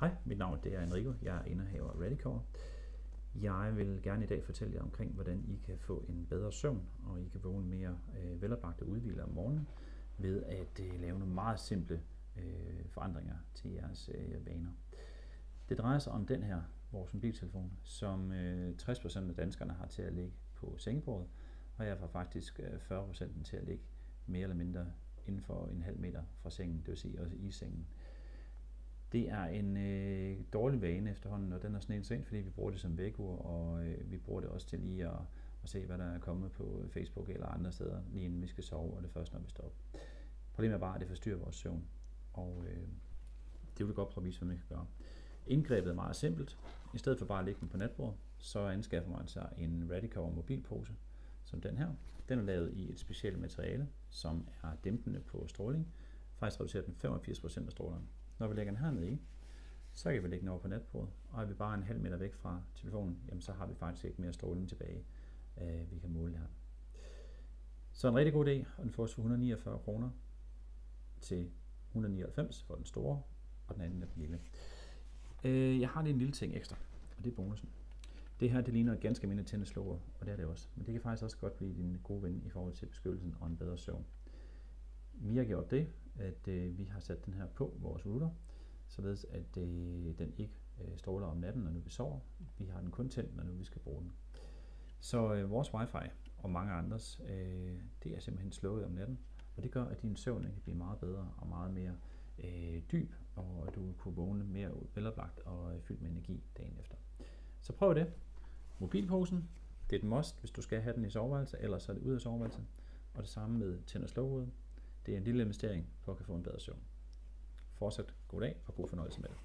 Hej, mit navn er Enrico. Jeg er indehaver af Radicore. Jeg vil gerne i dag fortælle jer omkring, hvordan I kan få en bedre søvn, og I kan vågne mere veloplagt og udhvilet om morgenen, ved at lave nogle meget simple forandringer til jeres vaner. Det drejer sig om den her, vores mobiltelefon, som 60% af danskerne har til at ligge på sengebordet, og jeg får faktisk 40% til at ligge mere eller mindre inden for en halv meter fra sengen, det vil sige også i sengen. Det er en dårlig vane efterhånden, og den er snedet sig ind, fordi vi bruger det som vækkeur, og vi bruger det også til lige at se, hvad der er kommet på Facebook eller andre steder, lige inden vi skal sove, og det først, når vi står op. Problemet er bare, at det forstyrrer vores søvn, og det vil vi godt prøve at vise, hvad vi kan gøre. Indgrebet er meget simpelt. I stedet for bare at lægge den på natbordet, så anskaffer man sig en Radicore mobilpose, som den her. Den er lavet i et specielt materiale, som er dæmpende på stråling. Faktisk reducerer den 85% af strålerne. Når vi lægger den hernede i, så kan vi lægge den over på natbordet, og er vi bare en halv meter væk fra telefonen, jamen så har vi faktisk ikke mere stråling tilbage, vi kan måle her. Så en rigtig god idé, og den fås for 149 kroner til 199 for den store, og den anden er den lille. Jeg har lige en lille ting ekstra, og det er bonusen. Det her, det ligner et ganske almindeligt tændeslåger, og det er det også. Men det kan faktisk også godt blive din gode ven i forhold til beskyttelsen og en bedre søvn. Vi har gjort det, at vi har sat den her på vores router, således at den ikke stråler om natten, når nu vi sover. Vi har den kun tændt, når nu vi skal bruge den. Så vores wifi og mange andres, det er simpelthen slukket om natten, og det gør, at din søvn kan blive meget bedre og meget mere dyb, og at du kunne vågne mere veloplagt og fyldt med energi dagen efter. Så prøv det. Mobilposen, det er et must, hvis du skal have den i soveværelset, ellers er det ude af soveværelset. Og det samme med tænd- og slukkehovedet. Det er en lille investering for at kunne få en bedre søvn. Fortsat god dag og god fornøjelse med det.